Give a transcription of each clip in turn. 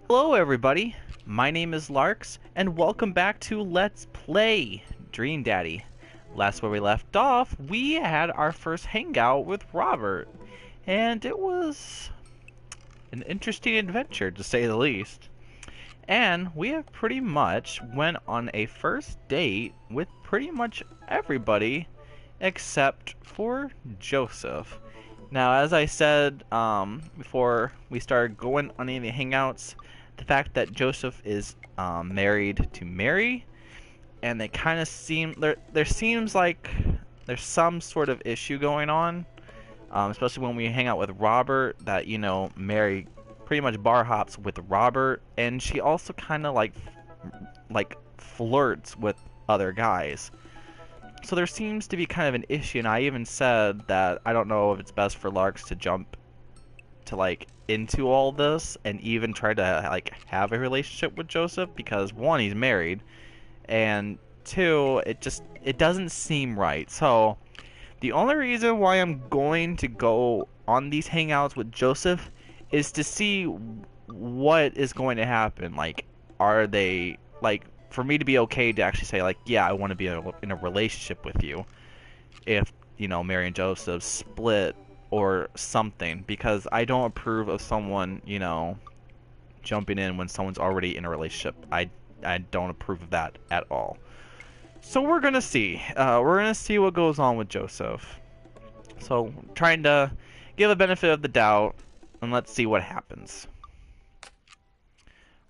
Hello everybody, my name is Larx, and welcome back to Let's Play Dream Daddy. Last where we left off, we had our first hangout with Robert, and it was an interesting adventure to say the least. And we have pretty much went on a first date with pretty much everybody except for Joseph. Now, as I said before we started going on any hangouts, the fact that Joseph is married to Mary, and they kind of seem there seems like there's some sort of issue going on, especially when we hang out with Robert. That Mary pretty much bar hops with Robert, and she also kind of like flirts with other guys. So there seems to be kind of an issue, and I even said that I don't know if it's best for Larx to jump to into all this and even try to have a relationship with Joseph, because one, he's married, and two, it doesn't seem right. So the only reason why I'm going to go on these hangouts with Joseph is to see what is going to happen. Are they for me to be okay to actually say yeah, I want to be in a relationship with you if Mary and Joseph split or something, because I don't approve of someone jumping in when someone's already in a relationship. I don't approve of that at all. So we're gonna see. We're gonna see what goes on with Joseph. So trying to give a benefit of the doubt, and let's see what happens.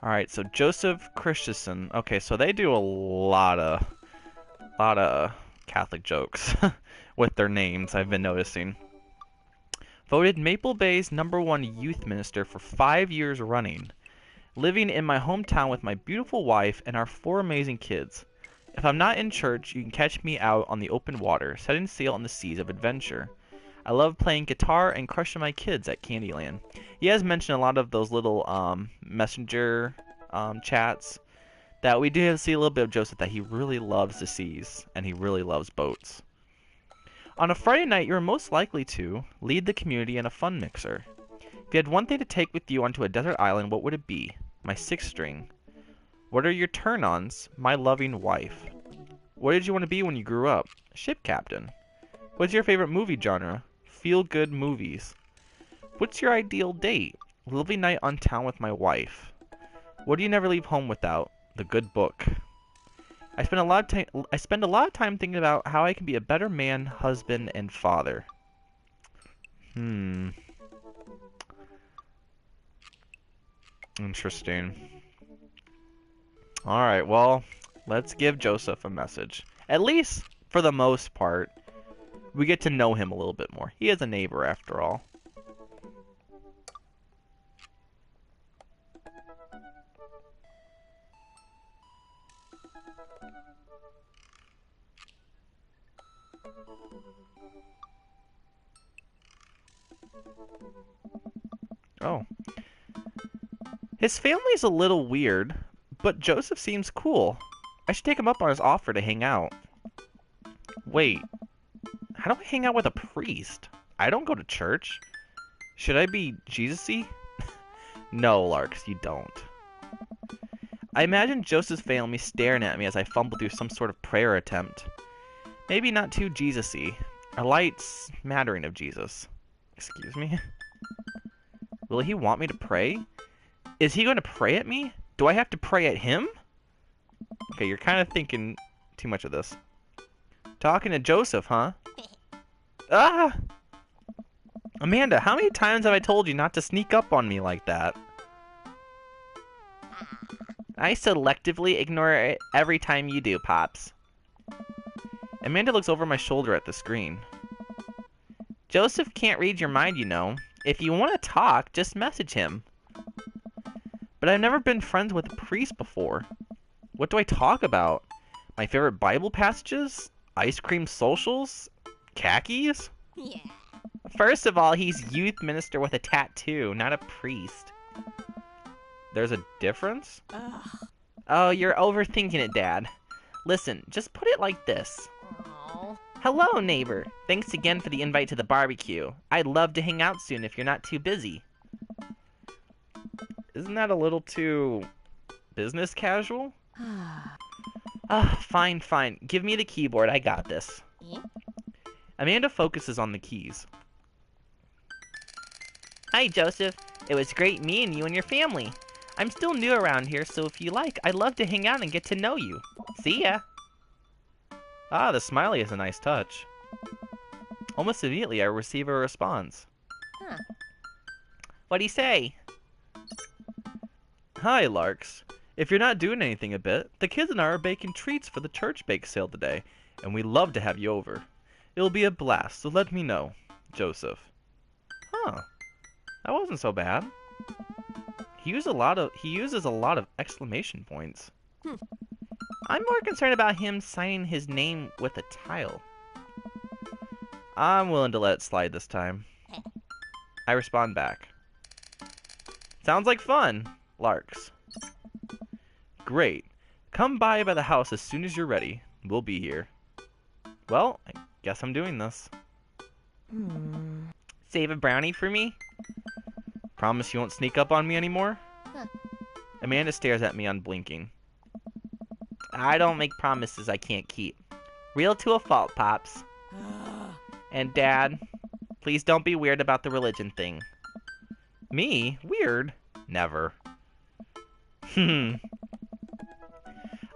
All right, so Joseph Christensen. Okay, so they do a lot of Catholic jokes with their names, I've been noticing. Voted Maple Bay's #1 youth minister for 5 years running. Living in my hometown with my beautiful wife and our 4 amazing kids. If I'm not in church, you can catch me out on the open water, setting sail on the seas of adventure. I love playing guitar and crushing my kids at Candyland. He has mentioned a lot of those little messenger chats that we do see a little bit of Joseph, that he really loves the seas and he really loves boats. On a Friday night, you are most likely to lead the community in a fun mixer. If you had one thing to take with you onto a desert island, what would it be? My 6th string. What are your turn-ons? My loving wife. What did you want to be when you grew up? Ship captain. What's your favorite movie genre? Feel-good movies. What's your ideal date? Lovely night on town with my wife. What do you never leave home without? The good book. I spend a lot of time thinking about how I can be a better man, husband, and father. Interesting. Alright, well, let's give Joseph a message. At least, for the most part, we get to know him a little bit more. He is a neighbor, after all. Oh. His family's a little weird, but Joseph seems cool. I should take him up on his offer to hang out. Wait, how do I hang out with a priest? I don't go to church. Should I be Jesus-y? No, Larx, you don't. I imagine Joseph's family staring at me as I fumble through some sort of prayer attempt. Maybe not too Jesus-y. A light smattering of Jesus. Excuse me? Will he want me to pray? Is he going to pray at me? Do I have to pray at him? Okay, you're kind of thinking too much of this. Talking to Joseph, huh? Ah! Amanda, how many times have I told you not to sneak up on me like that? I selectively ignore it every time you do, Pops. Amanda looks over my shoulder at the screen. Joseph can't read your mind, you know. If you want to talk, just message him. But I've never been friends with a priest before. What do I talk about? My favorite Bible passages? Ice cream socials? Khakis? Yeah. First of all, he's youth minister with a tattoo, not a priest. There's a difference? Ugh. Oh, you're overthinking it, Dad. Listen, just put it like this. Aw. Hello, neighbor. Thanks again for the invite to the barbecue. I'd love to hang out soon if you're not too busy. Isn't that a little too business casual? Fine, fine. Give me the keyboard. I got this. Amanda focuses on the keys. Hi, Joseph. It was great meeting you and your family. I'm still new around here, so if you like, I'd love to hang out and get to know you. See ya. Ah, the smiley is a nice touch. Almost immediately, I receive a response. What'd he say? Hi, Larx. If you're not doing anything a bit, the kids and I are baking treats for the church bake sale today, and we'd love to have you over. It'll be a blast, so let me know. Joseph. Huh. That wasn't so bad. He uses a lot of exclamation points. I'm more concerned about him signing his name with a tile. I'm willing to let it slide this time. I respond back. Sounds like fun, Larx. Great. Come by the house as soon as you're ready. We'll be here. Well, I guess I'm doing this. Save a brownie for me? Promise you won't sneak up on me anymore? Amanda stares at me unblinking. I don't make promises I can't keep. Real to a fault, Pops. And Dad, please don't be weird about the religion thing. Me? Weird? Never.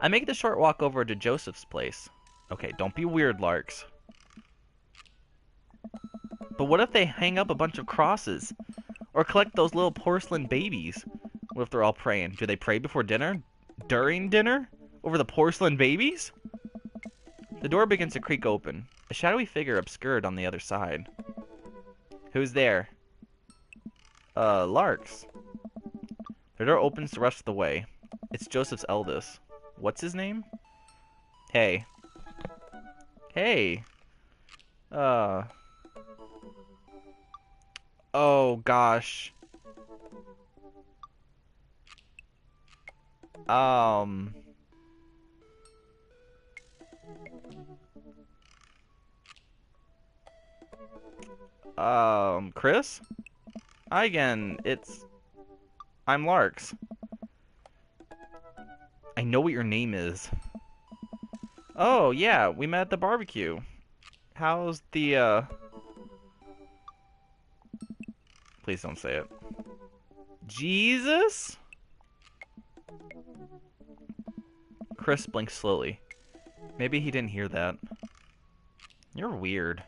I make the short walk over to Joseph's place. Okay, don't be weird, Larx. But what if they hang up a bunch of crosses? Or collect those little porcelain babies? What if they're all praying? Do they pray before dinner? During dinner? Over the porcelain babies? The door begins to creak open. A shadowy figure obscured on the other side. Who's there? Larx. The door opens the rest of the way. It's Joseph's eldest. What's his name? Hey. Hey. Oh, gosh. Chris? Hi again, I'm Larx. I know what your name is. Oh, yeah, we met at the barbecue. How's the, Please don't say it. Jesus? Chris blinks slowly. Maybe he didn't hear that. You're weird.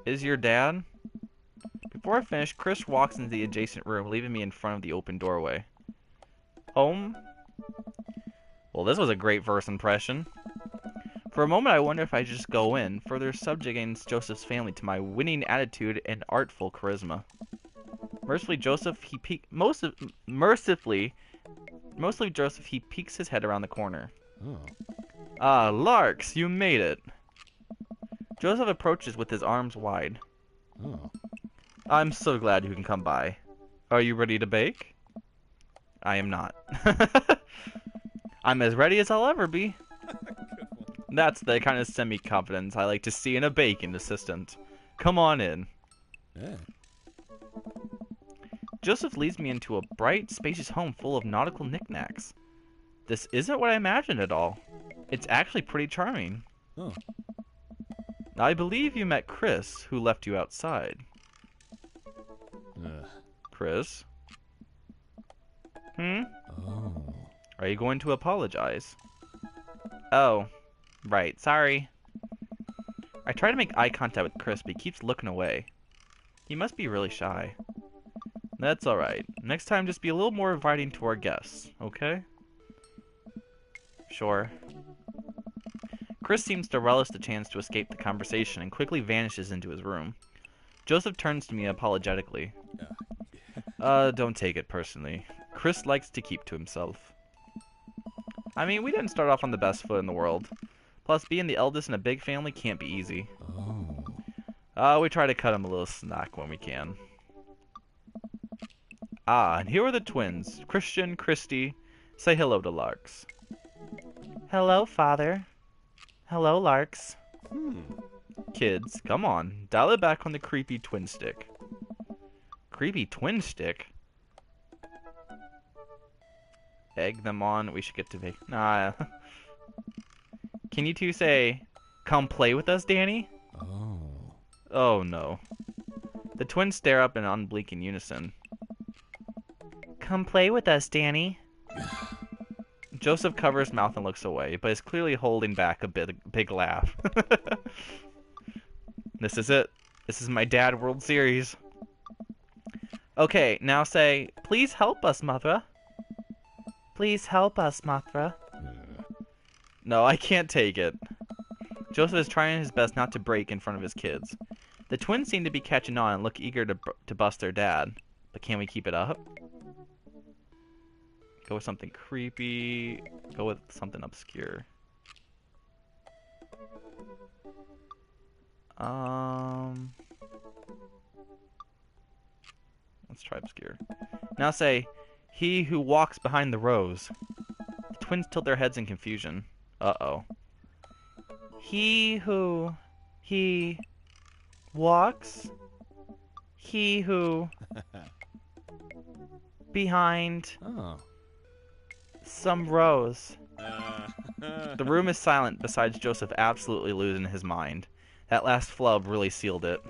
Is your dad? Before I finish, Chris walks into the adjacent room, leaving me in front of the open doorway. Home? Well, this was a great first impression. For a moment, I wonder if I should just go in, further subjugating Joseph's family to my winning attitude and artful charisma. Mercifully, Joseph, he peeks his head around the corner. Ah, Larx, you made it. Joseph approaches with his arms wide. I'm so glad you can come by. Are you ready to bake? I am not. I'm as ready as I'll ever be. That's the kind of semi-confidence I like to see in a baking assistant. Come on in. Joseph leads me into a bright, spacious home full of nautical knickknacks. This isn't what I imagined at all. It's actually pretty charming. I believe you met Chris, who left you outside. Chris? Are you going to apologize? Oh, right, sorry. I try to make eye contact with Chris, but he keeps looking away. He must be really shy. That's alright. Next time, just be a little more inviting to our guests, okay? Sure. Chris seems to relish the chance to escape the conversation and quickly vanishes into his room. Joseph turns to me apologetically. Don't take it personally. Chris likes to keep to himself. I mean, we didn't start off on the best foot in the world. Plus, being the eldest in a big family can't be easy. We try to cut him a little slack when we can. Ah, and here are the twins, Christian, Christy. Say hello to Larx. Hello, Father. Hello, Larx. Kids, come on, dial it back on the creepy twin stick. Creepy twin stick? egg them on. We should get to Nah. Can you two say, "Come play with us, Danny"? Oh. Oh no. The twins stare up in unblinking unison. "Come play with us, Danny." Joseph covers his mouth and looks away, but is clearly holding back a big laugh. This is it. This is my dad World Series. Okay, now say, "Please help us, mother." "Please help us, mother." No, I can't take it. Joseph is trying his best not to break in front of his kids. The twins seem to be catching on and look eager to bust their dad. But can we keep it up? Go with something creepy. Go with something obscure. Let's try obscure. Now say, "He who walks behind the rows." The twins tilt their heads in confusion. Uh-oh. He walks. He who behind Oh. some rows. The room is silent besides Joseph absolutely losing his mind. That last flub really sealed it.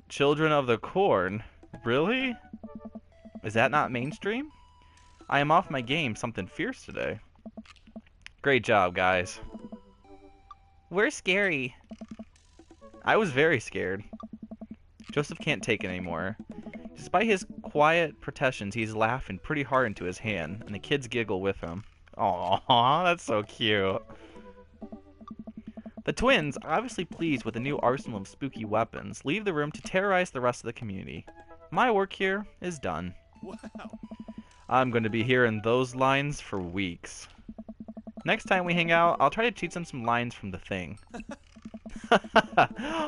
Children of the Corn? Really? Is that not mainstream? I am off my game something fierce today. Great job, guys. We're scary. I was very scared. Joseph can't take it anymore. Despite his quiet protestations, he's laughing pretty hard into his hand, and the kids giggle with him. Aww, that's so cute. The twins, obviously pleased with the new arsenal of spooky weapons, leave the room to terrorize the rest of the community. My work here is done. Wow. I'm going to be hearing those lines for weeks. Next time we hang out, I'll try to teach them some lines from The Thing.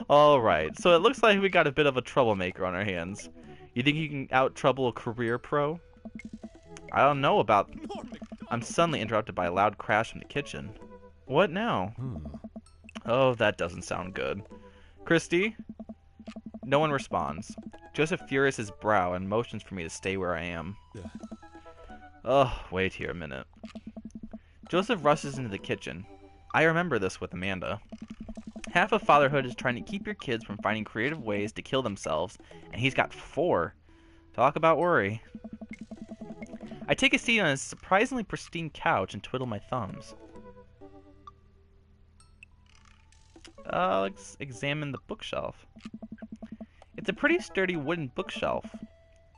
Alright, so it looks like we got a bit of a troublemaker on our hands. You think you can out-trouble a career pro? I don't know about... I'm suddenly interrupted by a loud crash from the kitchen. What now? Oh, that doesn't sound good. Christy? No one responds. Joseph furrows his brow and motions for me to stay where I am. Oh, wait here a minute. Joseph rushes into the kitchen. I remember this with Amanda. Half of fatherhood is trying to keep your kids from finding creative ways to kill themselves, and he's got 4. Talk about worry. I take a seat on his surprisingly pristine couch and twiddle my thumbs. Let's examine the bookshelf. It's a pretty sturdy wooden bookshelf.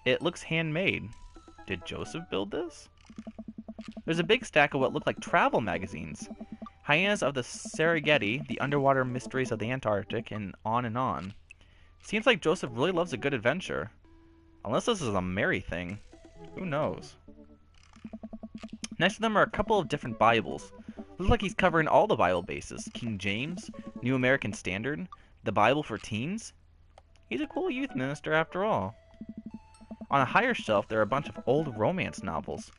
It looks handmade. Did Joseph build this? There's a big stack of what look like travel magazines. Hyenas of the Serengeti, The Underwater Mysteries of the Antarctic, and on and on. Seems like Joseph really loves a good adventure. Unless this is a Mary thing. Who knows? Next to them are a couple of different Bibles. Looks like he's covering all the Bible bases. King James, New American Standard, the Bible for Teens. He's a cool youth minister after all. On a higher shelf, there are a bunch of old romance novels.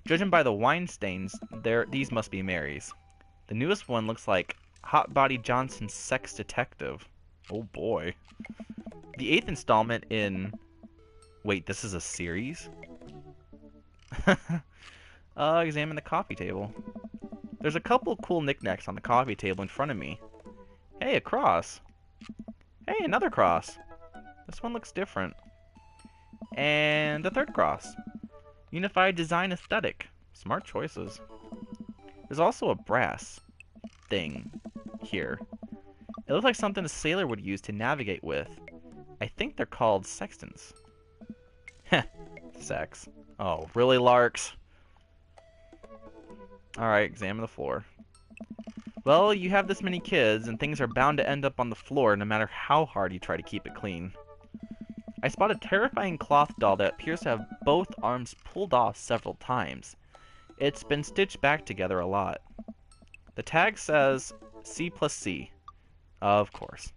Judging by the wine stains, these must be Mary's. The newest one looks like Hot Body Johnson's Sex Detective. Oh boy. The 8th installment in... Wait, this is a series? Examine the coffee table. There's a couple cool knickknacks on the coffee table in front of me. Hey, a cross. Hey, another cross. This one looks different. And a third cross. Unified design aesthetic. Smart choices. There's also a brass thing here. It looks like something a sailor would use to navigate with. I think they're called sextants. Heh, sex. Oh, really, Larx? Alright, examine the floor. Well, you have this many kids, and things are bound to end up on the floor no matter how hard you try to keep it clean. I spot a terrifying cloth doll that appears to have both arms pulled off several times. It's been stitched back together a lot. The tag says C+C. Of course.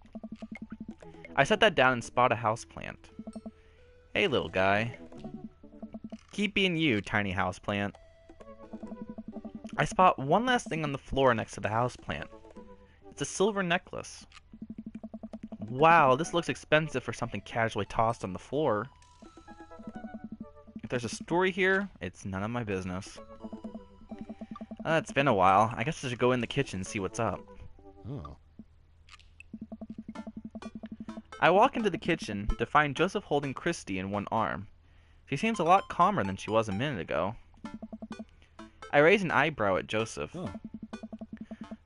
I set that down and spot a houseplant. Hey, little guy. Keep being you, tiny houseplant. I spot one last thing on the floor next to the houseplant. It's a silver necklace. Wow, this looks expensive for something casually tossed on the floor. If there's a story here, it's none of my business. It's been a while. I guess I should go in the kitchen and see what's up. Oh. I walk into the kitchen to find Joseph holding Christy in one arm. She seems a lot calmer than she was a minute ago. I raise an eyebrow at Joseph. Oh.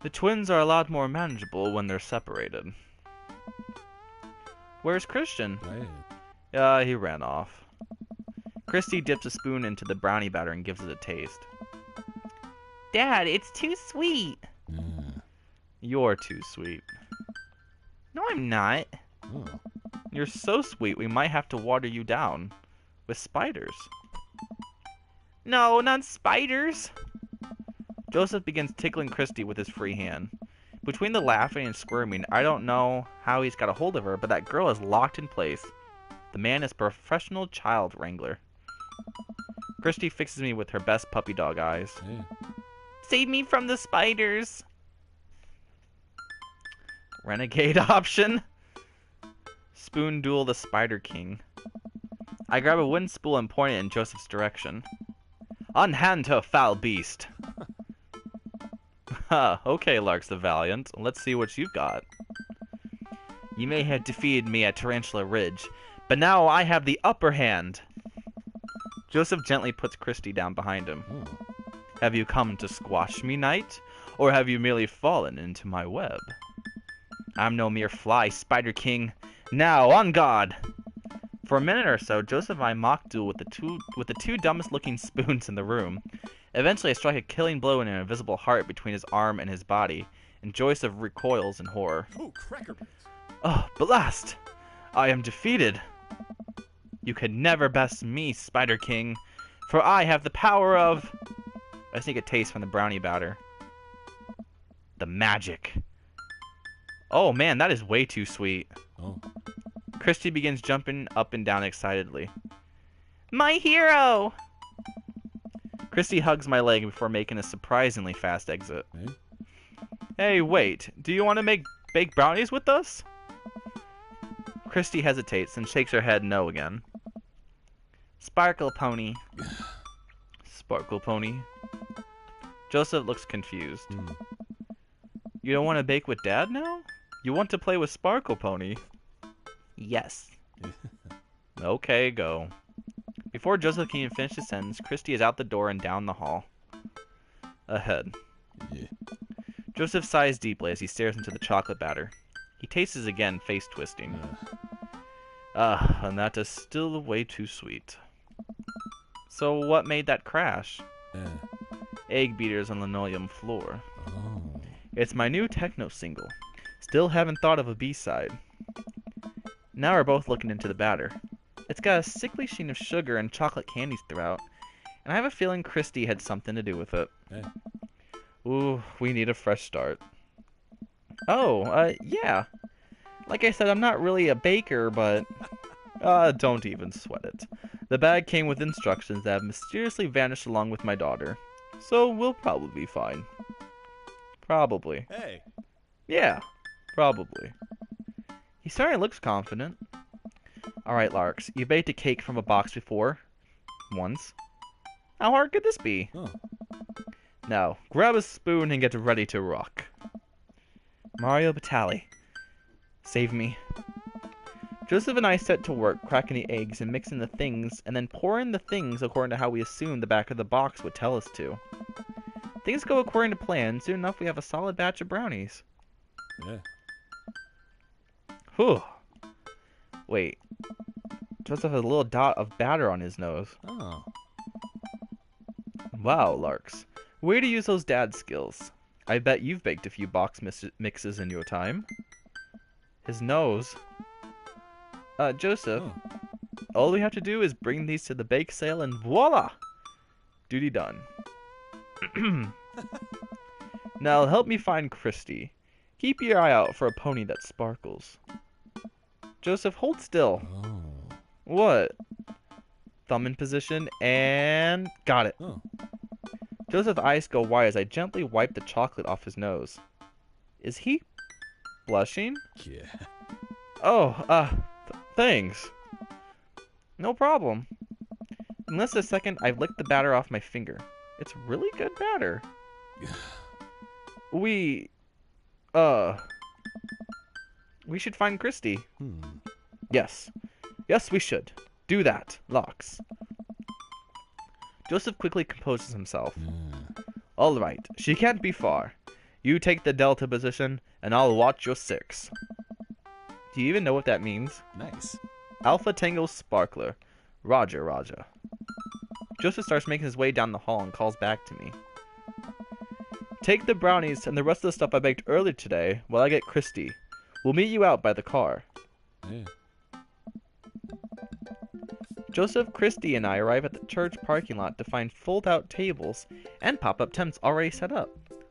The twins are a lot more manageable when they're separated. Where's Christian? He ran off. Christy dips a spoon into the brownie batter and gives it a taste. Dad, it's too sweet. You're too sweet. No, I'm not. Oh. You're so sweet we might have to water you down. With spiders. No, not spiders. Joseph begins tickling Christy with his free hand. Between the laughing and squirming, I don't know how he's got a hold of her, but that girl is locked in place. The man is a professional child wrangler. Christy fixes me with her best puppy dog eyes. Hey. Save me from the spiders. Renegade option. Spoon duel the Spider King. I grab a wooden spool and point it in Joseph's direction. Unhand her, foul beast. Okay, Larx the Valiant. Let's see what you've got. You may have defeated me at Tarantula Ridge, but now I have the upper hand. Joseph gently puts Christy down behind him. Oh. Have you come to squash me, knight? Or have you merely fallen into my web? I'm no mere fly, Spider King. Now, on guard! For a minute or so, Joseph and I mock duel with the two dumbest looking spoons in the room. Eventually, I strike a killing blow in an invisible heart between his arm and his body, and Joseph recoils in horror. Oh, cracker bits. Oh, blast! I am defeated. You can never best me, Spider King, for I have the power of... I sneak a taste from the brownie batter. The magic. Oh man, that is way too sweet. Oh. Christy begins jumping up and down excitedly. My hero! Christy hugs my leg before making a surprisingly fast exit. Hey? Hey, wait. Do you want to bake brownies with us? Christy hesitates and shakes her head no again. Sparkle Pony. Sparkle Pony. Joseph looks confused. You don't want to bake with Dad now? You want to play with Sparkle Pony? Yes. Okay, go. Before Joseph can even finish his sentence, Christy is out the door and down the hall. Ahead. Yeah. Joseph sighs deeply as he stares into the chocolate batter. He tastes again, face twisting. And that is still way too sweet. So what made that crash? Egg beaters on linoleum floor. Oh. It's my new techno single. Still haven't thought of a B-side. Now we're both looking into the batter. It's got a sickly sheen of sugar and chocolate candies throughout, and I have a feeling Christy had something to do with it. Hey. Ooh, we need a fresh start. Oh, yeah. Like I said, I'm not really a baker, but... don't even sweat it. The bag came with instructions that have mysteriously vanished along with my daughter. So we'll probably be fine. Probably. Hey. Yeah, probably. He certainly looks confident. Alright, Larx, you baked a cake from a box before. Once. How hard could this be? Oh. Now, grab a spoon and get ready to rock. Mario Batali. Save me. Joseph and I set to work cracking the eggs and mixing the things, and then pouring the things according to how we assumed the back of the box would tell us to. Things go according to plan. Soon enough, we have a solid batch of brownies. Yeah. Whew. Wait. Joseph has a little dot of batter on his nose. Oh. Wow, Larx. Way to use those dad skills. I bet you've baked a few box mixes in your time. His nose. Joseph. Oh. All we have to do is bring these to the bake sale and voila! Duty done. Now help me find Christy. Keep your eye out for a pony that sparkles. Joseph, hold still. Oh. What? Thumb in position and... Got it. Oh. Joseph's eyes go wide as I gently wipe the chocolate off his nose. Is he blushing? Yeah. Oh, thanks. No problem. In less than a second, I've licked the batter off my finger. It's really good batter. We should find Christy. Yes. Yes, we should. Do that, Larx. Joseph quickly composes himself. All right, she can't be far. You take the delta position, and I'll watch your 6. Do you even know what that means? Nice. Alpha Tango Sparkler. Roger, Roger. Joseph starts making his way down the hall and calls back to me. Take the brownies and the rest of the stuff I baked earlier today while I get Christy. We'll meet you out by the car. Yeah. Joseph, Christy, and I arrive at the church parking lot to find fold-out tables and pop-up tents already set up.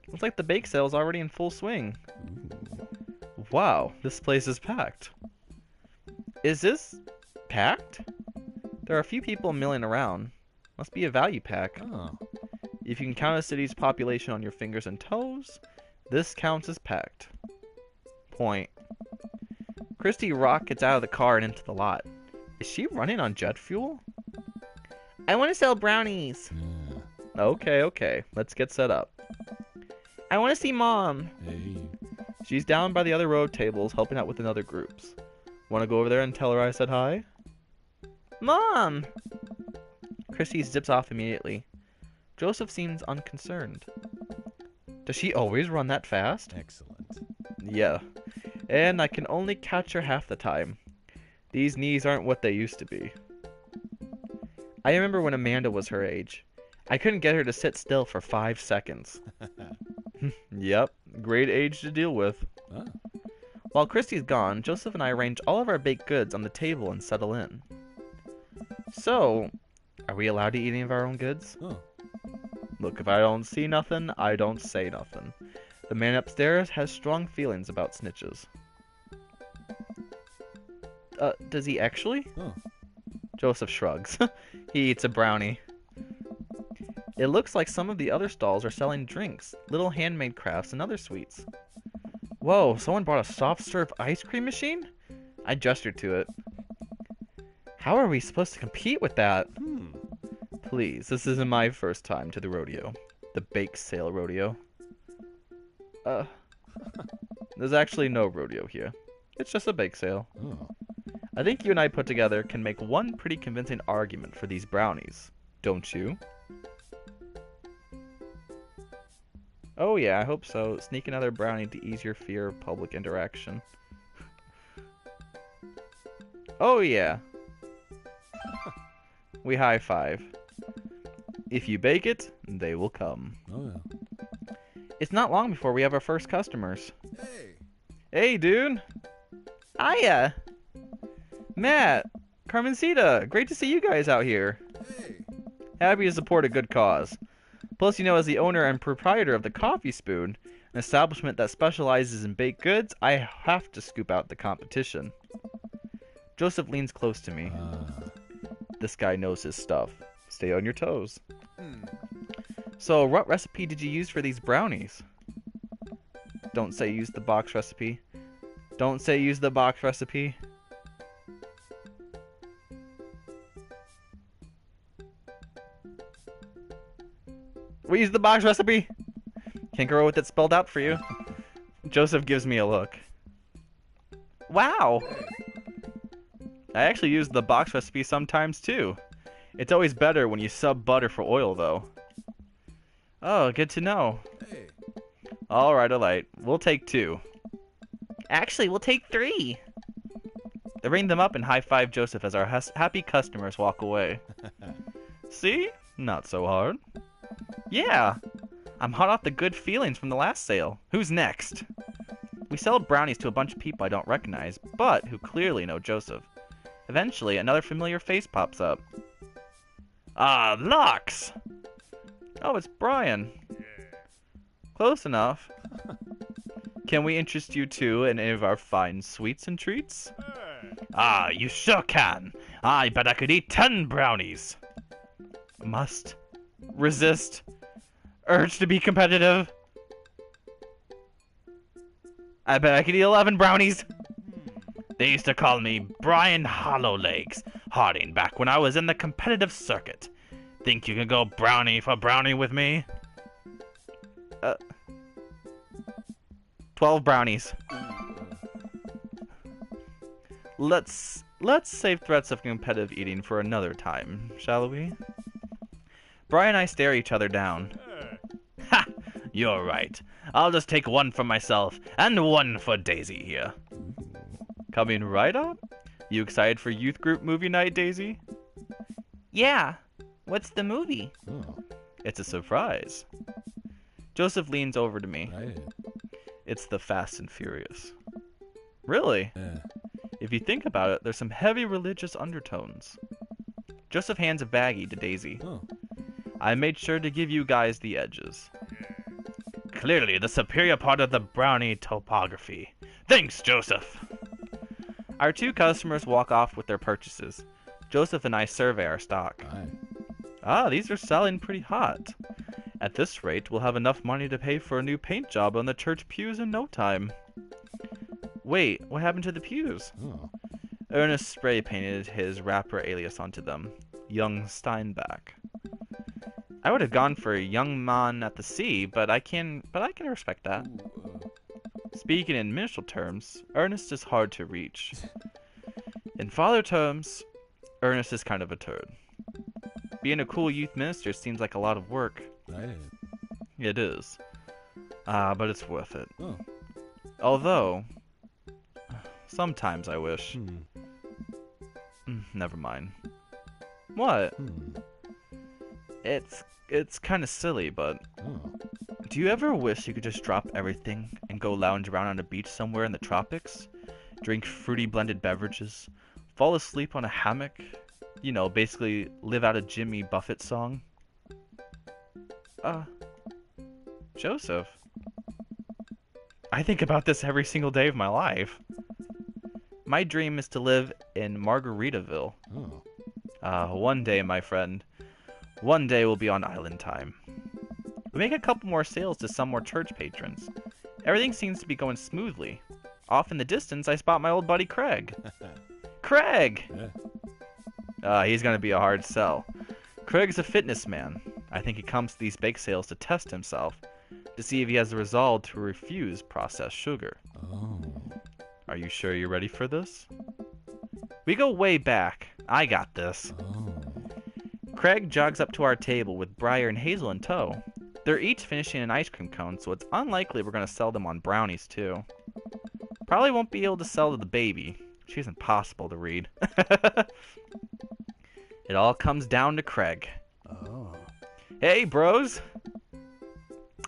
Looks like the bake sale is already in full swing. Wow, this place is packed. Is this packed? There are a few people milling around. Must be a value pack. Oh. If you can count a city's population on your fingers and toes, this counts as packed. Point. Christy rockets out of the car and into the lot. Is she running on jet fuel? I want to sell brownies. Yeah. Okay. Let's get set up. I want to see Mom. Hey. She's down by the other row of tables helping out with another groups. Want to go over there and tell her I said hi? Mom! Christy zips off immediately. Joseph seems unconcerned. Does she always run that fast? Excellent. Yeah. And I can only catch her half the time. These knees aren't what they used to be. I remember when Amanda was her age. I couldn't get her to sit still for 5 seconds. Yep, great age to deal with. Oh. While Christy's gone, Joseph and I arrange all of our baked goods on the table and settle in. So, are we allowed to eat any of our own goods? Oh. Look, if I don't see nothing, I don't say nothing. The man upstairs has strong feelings about snitches. Does he actually? Oh. Joseph shrugs. He eats a brownie. It looks like some of the other stalls are selling drinks, little handmade crafts, and other sweets. Whoa, someone brought a soft serve ice cream machine? I gestured to it. How are we supposed to compete with that? Please, this isn't my first time to the rodeo. The bake sale rodeo. There's actually no rodeo here. It's just a bake sale. Oh. I think you and I put together can make one pretty convincing argument for these brownies. Don't you? Oh yeah, I hope so. Sneak another brownie to ease your fear of public interaction. Oh yeah. We high five. If you bake it, they will come. Oh, yeah. It's not long before we have our first customers. Hey. Hey, dude. Hiya. Matt. Carmencita. Great to see you guys out here. Hey. Happy to support a good cause. Plus, you know, as the owner and proprietor of the Coffee Spoon, an establishment that specializes in baked goods, I have to scoop out the competition. Joseph leans close to me. This guy knows his stuff. Stay on your toes. So, what recipe did you use for these brownies? Don't say use the box recipe. Don't say use the box recipe. We use the box recipe. Can't go with it spelled out for you. Joseph gives me a look. Wow. I actually use the box recipe sometimes too. It's always better when you sub butter for oil though. Oh, good to know. Hey. Alright. We'll take 2. Actually, we'll take 3. They ring them up and high-five Joseph as our happy customers walk away. See? Not so hard. Yeah. I'm hot off the good feelings from the last sale. Who's next? We sell brownies to a bunch of people I don't recognize, but who clearly know Joseph. Eventually, another familiar face pops up. Ah, Larx! Oh, it's Brian. Close enough. Can we interest you two in any of our fine sweets and treats? Ah, you sure can. I bet I could eat 10 brownies. Must. Resist. Urge to be competitive. I bet I could eat 11 brownies. They used to call me Brian Hollowlegs Harding back when I was in the competitive circuit. Think you can go brownie for brownie with me? 12 brownies. Let's save threats of competitive eating for another time, shall we? Brian and I stare each other down. Ha! You're right. I'll just take one for myself and one for Daisy here. Coming right up? You excited for youth group movie night, Daisy? Yeah. What's the movie? Oh, It's a surprise. Joseph leans over to me. right. It's the Fast and Furious. Really? Yeah. If you think about it, there's some heavy religious undertones. Joseph hands a baggie to Daisy. Oh. I made sure to give you guys the edges. Clearly the superior part of the brownie topography. Thanks, Joseph! Our two customers walk off with their purchases. Joseph and I survey our stock. Right. Ah, these are selling pretty hot. At this rate, we'll have enough money to pay for a new paint job on the church pews in no time. Wait, what happened to the pews? Oh. Ernest spray painted his rapper alias onto them. Young Steinbach. I would have gone for a young man at the sea, but I can respect that. Ooh, Speaking in ministerial terms, Ernest is hard to reach. In father terms, Ernest is kind of a turd. Being a cool youth minister seems like a lot of work. right. It is. But it's worth it. Oh. Although, sometimes I wish. Hmm. Never mind. What? Hmm. It's kind of silly, but Oh. do you ever wish you could just drop everything and go lounge around on a beach somewhere in the tropics? Drink fruity blended beverages? Fall asleep on a hammock? You know, basically live out a Jimmy Buffett song? Joseph. I think about this every single day of my life. My dream is to live in Margaritaville. Oh. One day, my friend. One day we'll be on island time. We make a couple more sales to some more church patrons. Everything seems to be going smoothly. Off in the distance, I spot my old buddy Craig. Craig! Yeah. He's gonna be a hard sell. Craig's a fitness man. I think he comes to these bake sales to test himself, to see if he has the resolve to refuse processed sugar. Oh. Are you sure you're ready for this? We go way back. I got this. Oh. Craig jogs up to our table with Briar and Hazel in tow. They're each finishing an ice cream cone, so it's unlikely we're going to sell them on brownies, too. Probably won't be able to sell to the baby. She's impossible to read. It all comes down to Craig. Oh. Hey, bros.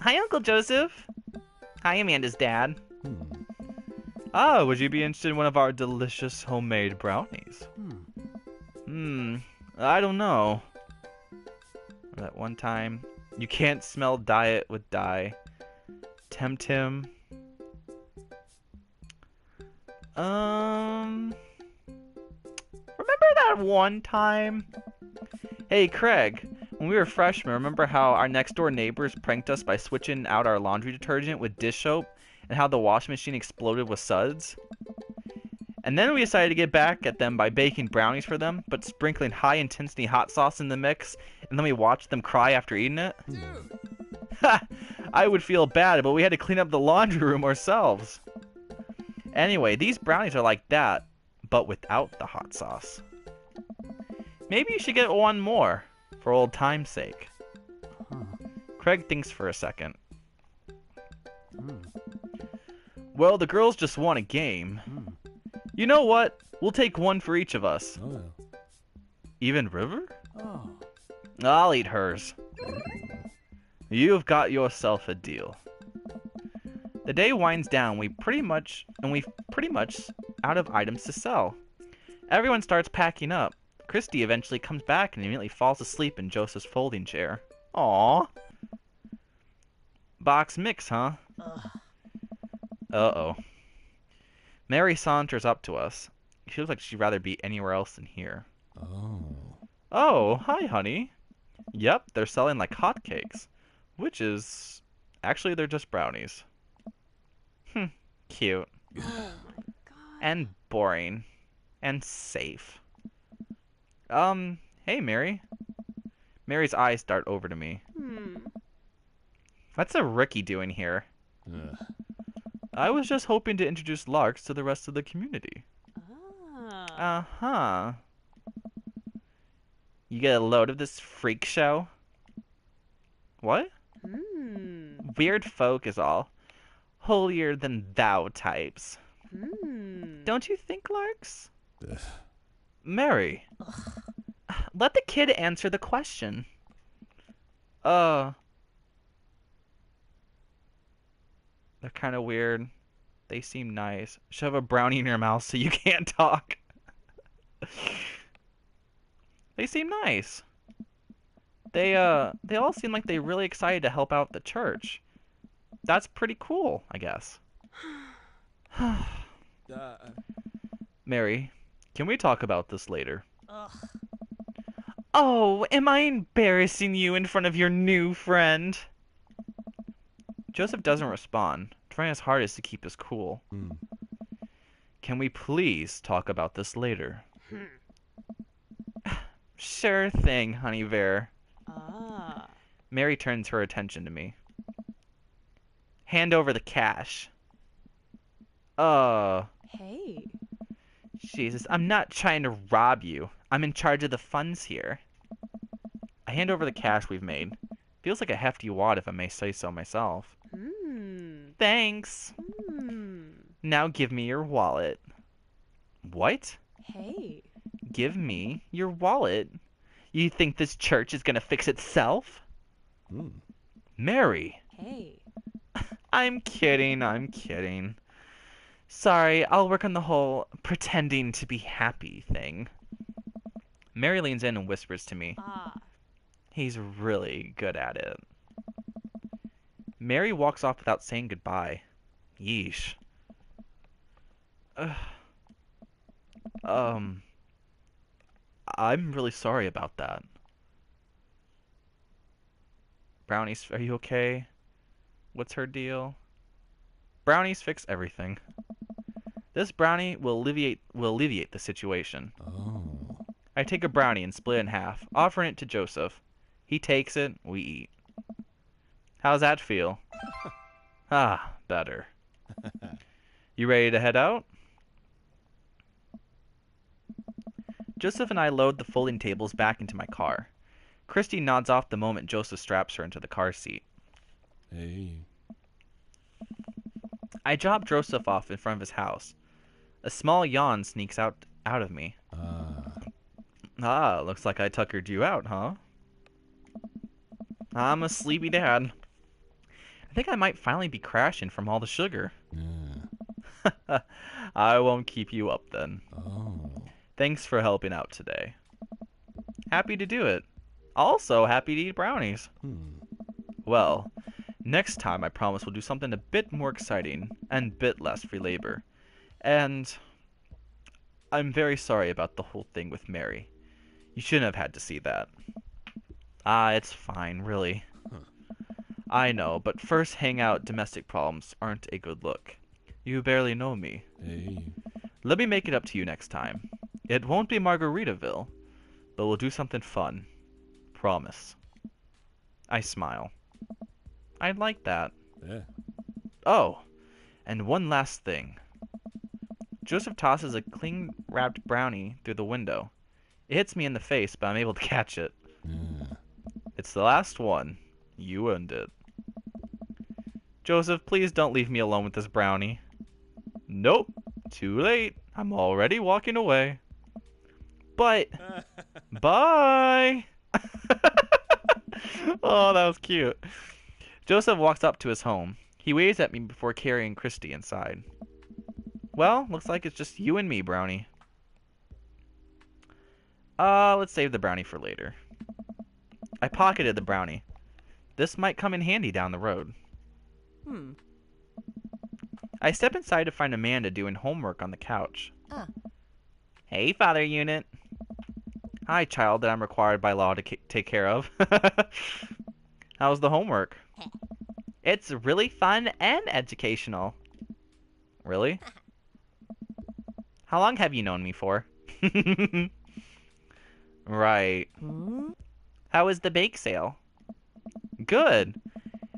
Hi, Uncle Joseph. Hi, Amanda's dad. Hmm. Would you be interested in one of our delicious homemade brownies? I don't know. That one time, you can't smell diet with dye. Tempt him. Remember that one time? Hey, Craig, when we were freshmen, remember how our next door neighbors pranked us by switching out our laundry detergent with dish soap and how the washing machine exploded with suds? And then we decided to get back at them by baking brownies for them, but sprinkling high-intensity hot sauce in the mix, and then we watched them cry after eating it. Ha! I would feel bad, but we had to clean up the laundry room ourselves. Anyway, these brownies are like that, but without the hot sauce. Maybe you should get one more, for old time's sake. Huh. Craig thinks for a second. Hmm. Well, the girls just won a game. Hmm. You know what? We'll take one for each of us. Oh. Even River? Oh. I'll eat hers. You've got yourself a deal. The day winds down, we pretty much out of items to sell. Everyone starts packing up. Christy eventually comes back and immediately falls asleep in Joseph's folding chair. Aww. Box mix, huh? Uh-oh. Mary saunters up to us. She looks like she'd rather be anywhere else than here. Oh. Oh, hi, honey. Yep, they're selling like hotcakes. Which is... Actually, they're just brownies. Cute. And boring. And safe. Hey, Mary. Mary's eyes dart over to me. What's a rookie doing here? Ugh. I was just hoping to introduce Larx to the rest of the community. Uh-huh. You get a load of this freak show? What? Weird folk is all. Holier than thou types. Don't you think, Larx? Ugh. Mary. Let the kid answer the question. They're kind of weird. They seem nice. Shove a brownie in your mouth so you can't talk. They seem nice. They all seem like they're really excited to help out the church. That's pretty cool, I guess. Mary, can we talk about this later? Oh, am I embarrassing you in front of your new friend? Joseph doesn't respond, trying his hardest to keep his cool. Can we please talk about this later? Sure thing, honey bear. Mary turns her attention to me. Hand over the cash. Hey. Jesus, I'm not trying to rob you. I'm in charge of the funds here. I hand over the cash we've made. Feels like a hefty wad if I may say so myself. Thanks. Now give me your wallet. What? Hey. Give me your wallet? You think this church is gonna fix itself? Mary. Hey. I'm kidding. Sorry, I'll work on the whole pretending to be happy thing. Mary leans in and whispers to me. He's really good at it. Mary walks off without saying goodbye. Yeesh. I'm really sorry about that. Brownies, are you okay? What's her deal? Brownies fix everything. This brownie will alleviate the situation. Oh. I take a brownie and split it in half, offering it to Joseph. He takes it, we eat. How's that feel? Ah, better. You ready to head out? Joseph and I load the folding tables back into my car. Christy nods off the moment Joseph straps her into the car seat. Hey. I drop Joseph off in front of his house. A small yawn sneaks out of me. Ah, looks like I tuckered you out, huh? I'm a sleepy dad. I think I might finally be crashing from all the sugar. Yeah. I won't keep you up then. Oh. Thanks for helping out today. Happy to do it. Also happy to eat brownies. Well, next time I promise we'll do something a bit more exciting and bit less free labor. And I'm very sorry about the whole thing with Mary. You shouldn't have had to see that. Ah, it's fine, really. I know, but first hangout domestic problems aren't a good look. You barely know me. Hey. Let me make it up to you next time. It won't be Margaritaville, but we'll do something fun. Promise. I smile. I'd like that. Yeah. Oh, and one last thing. Joseph tosses a cling-wrapped brownie through the window. It hits me in the face, but I'm able to catch it. Yeah. It's the last one. You earned it. Joseph, please don't leave me alone with this brownie. Nope. Too late. I'm already walking away. But, bye! Oh, that was cute. Joseph walks up to his home. He waves at me before carrying Christy inside. Well, looks like it's just you and me, Brownie. Let's save the brownie for later. I pocketed the brownie. This might come in handy down the road. I step inside to find Amanda doing homework on the couch. Hey, Father Unit. Hi, child that I'm required by law to take care of. How's the homework? It's really fun and educational. Really? How long have you known me for? Right. How was the bake sale? Good.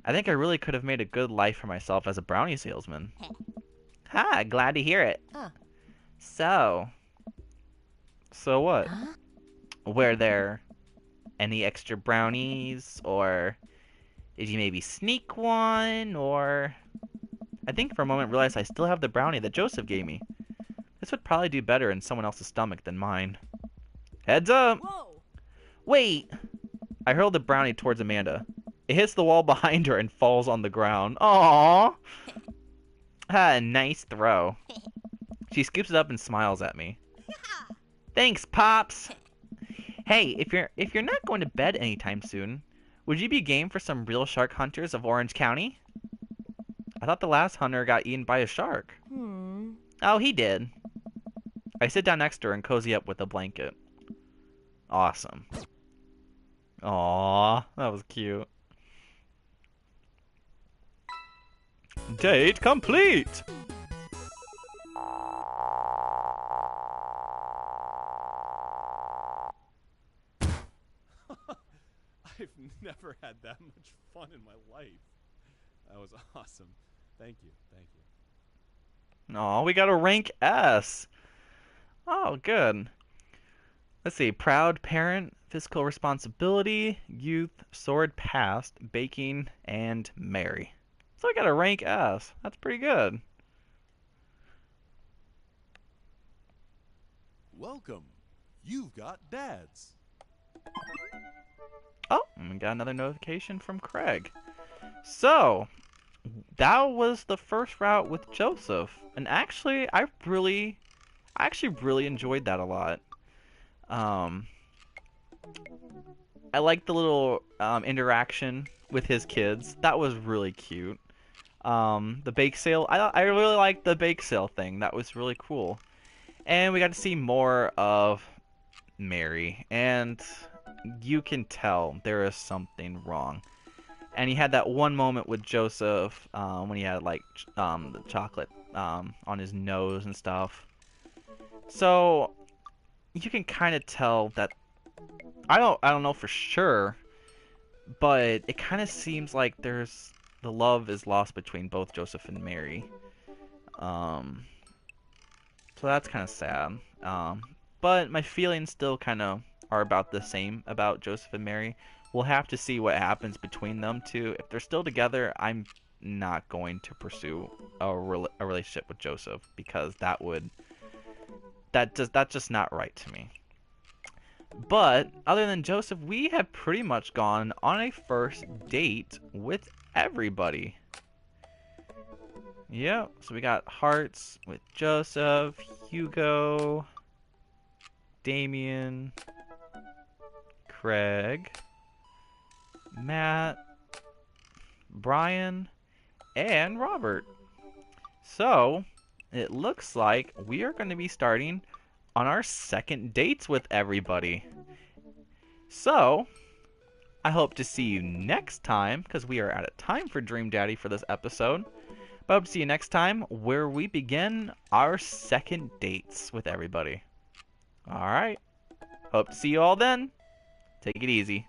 I think I really could have made a good life for myself as a brownie salesman. Ha, glad to hear it. So, so what? Were there any extra brownies, or did you maybe sneak one, or... I think for a moment realized I still have the brownie that Joseph gave me. This would probably do better in someone else's stomach than mine. Heads up! Whoa! Wait! I hurled the brownie towards Amanda. It hits the wall behind her and falls on the ground. Aww! Ah, nice throw. She scoops it up and smiles at me. Thanks, Pops! Hey, if you're not going to bed anytime soon, would you be game for some real shark hunters of Orange County? I thought the last hunter got eaten by a shark. Oh, he did. I sit down next to her and cozy up with a blanket. Awesome. Aww, that was cute. Date complete! I've never had that much fun in my life. That was awesome. Thank you. Thank you. Aw, we got a rank S. Oh, good. Let's see. Proud parent, fiscal responsibility, youth, sword past, baking, and marry. So I got a rank S. That's pretty good. Welcome. You've got dads. Oh, and we got another notification from Craig. So, that was the first route with Joseph. And actually, I actually really enjoyed that a lot. I liked the little interaction with his kids. That was really cute. The bake sale, I really liked the bake sale thing. That was really cool. And we got to see more of Mary. And you can tell there is something wrong. And he had that one moment with Joseph when he had like the chocolate on his nose and stuff. So you can kind of tell that I don't know for sure, but it kind of seems like the love is lost between both Joseph and Mary. So that's kind of sad. But my feelings still kind of are about the same about Joseph and Mary. We'll have to see what happens between them two. If they're still together, I'm not going to pursue a relationship with Joseph because that's just not right to me. But other than Joseph, we have pretty much gone on a first date with everybody. Yep, so we got hearts with Joseph, Hugo, Damien, Craig, Matt, Brian, and Robert. So, it looks like we are going to be starting on our second dates with everybody. So, I hope to see you next time, because we are out of time for Dream Daddy for this episode. But I hope to see you next time, where we begin our second dates with everybody. Alright. Hope to see you all then. Take it easy.